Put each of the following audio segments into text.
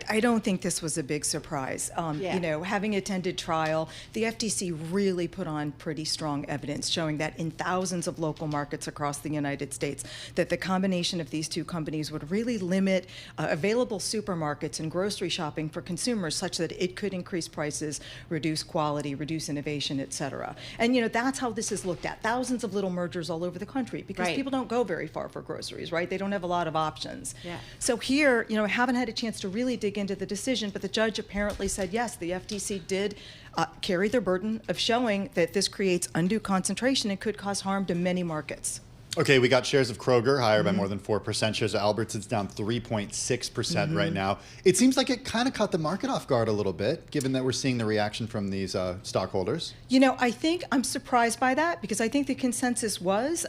I don't think this was a big surprise. Having attended trial, the FTC really put on pretty strong evidence showing that in thousands of local markets across the United States, that the combination of these two companies would really limit available supermarkets and grocery shopping for consumers such that it could increase prices, reduce quality, reduce innovation, et cetera. And, that's how this is looked at. Thousands of little mergers all over the country because people don't go very far for groceries, right? They don't have a lot of options. Yeah. So here, I haven't had a chance to really dig into the decision, but the judge apparently said, yes, the FTC did carry their burden of showing that this creates undue concentration and could cause harm to many markets. Okay, we got shares of Kroger higher by more than 4%. Shares of Albertsons down 3.6% right now. It seems like it kind of caught the market off guard a little bit, given that we're seeing the reaction from these stockholders. I think I'm surprised by that because I think the consensus was,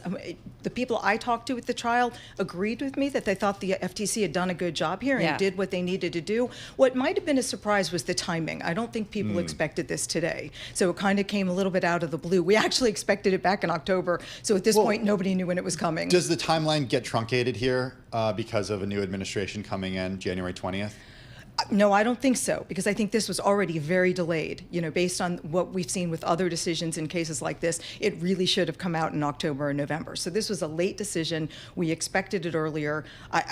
the people I talked to at the trial agreed with me that they thought the FTC had done a good job here and did what they needed to do. What might have been a surprise was the timing. I don't think people expected this today. So it kind of came a little bit out of the blue. We actually expected it back in October. So at this point, nobody knew when it was coming. Does the timeline get truncated here because of a new administration coming in January 20th? No, I don't think so, because I think this was already very delayed. Based on what we've seen with other decisions in cases like this, it really should have come out in October or November. So this was a late decision. We expected it earlier.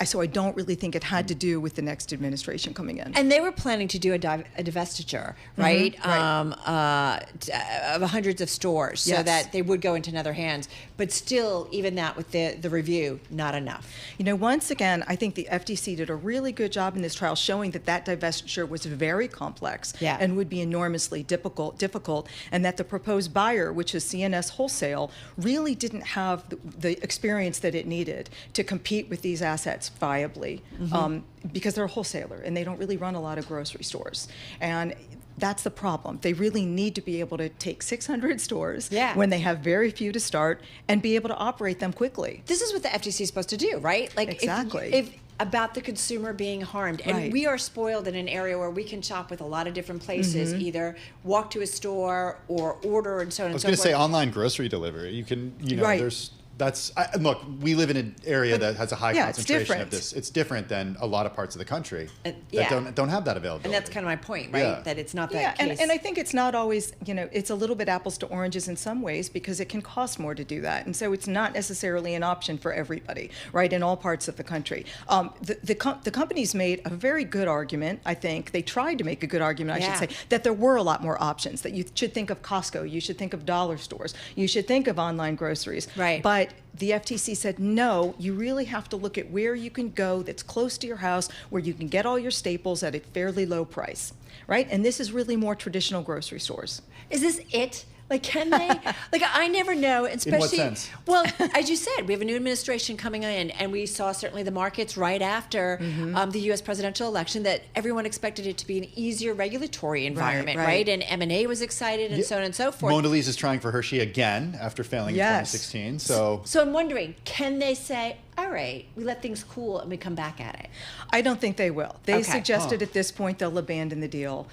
So I don't really think it had to do with the next administration coming in. And they were planning to do a divestiture, right? Of hundreds of stores so that they would go into other hands. But still, even that with the review, not enough. Once again, I think the FTC did a really good job in this trial showing that divestiture was very complex and would be enormously difficult, and that the proposed buyer, which is C&S Wholesale, really didn't have the experience that it needed to compete with these assets viably because they're a wholesaler and they don't really run a lot of grocery stores. And that's the problem. They really need to be able to take 600 stores when they have very few to start and be able to operate them quickly. This is what the FTC is supposed to do, right? Exactly. If about the consumer being harmed. And we are spoiled in an area where we can shop with a lot of different places, either walk to a store or order and so on and so forth. I was going to say online grocery delivery. You can, look, we live in an area that has a high concentration of this. It's different than a lot of parts of the country that don't have that availability. And that's kind of my point, right? That it's not that case. And I think it's not always, it's a little bit apples to oranges in some ways because it can cost more to do that. And so it's not necessarily an option for everybody, right, in all parts of the country. The companies made a very good argument, I think. They tried to make a good argument, I should say, that there were a lot more options, that you should think of Costco, you should think of dollar stores, you should think of online groceries. Right. But the FTC said, no, you really have to look at where you can go that's close to your house, where you can get all your staples at a fairly low price, right? And this is really more traditional grocery stores. Is this it? Can they? I never know, especially. In what sense? Well, as you said, we have a new administration coming in, and we saw certainly the markets right after the U.S. presidential election that everyone expected it to be an easier regulatory environment, right? And M&A was excited, and so on and so forth. Mona Lisa is trying for Hershey again after failing in 2016. So I'm wondering, can they say, all right, we let things cool and we come back at it? I don't think they will. They suggested at this point they'll abandon the deal.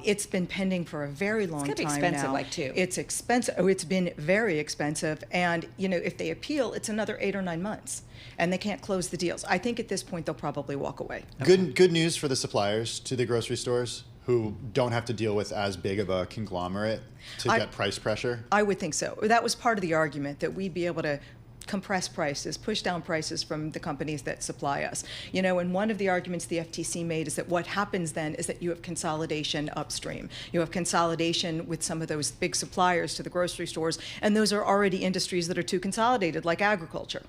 It's been pending for a very long time now. It's going to be expensive, too. It's expensive. Oh, it's been very expensive. And, if they appeal, it's another 8 or 9 months. And they can't close the deals. I think at this point they'll probably walk away. Good news for the suppliers to the grocery stores who don't have to deal with as big of a conglomerate to get price pressure. I would think so. That was part of the argument, that we'd be able to compress prices, push down prices from the companies that supply us. And one of the arguments the FTC made is that what happens then is that you have consolidation upstream. You have consolidation with some of those big suppliers to the grocery stores, and those are already industries that are too consolidated, like agriculture.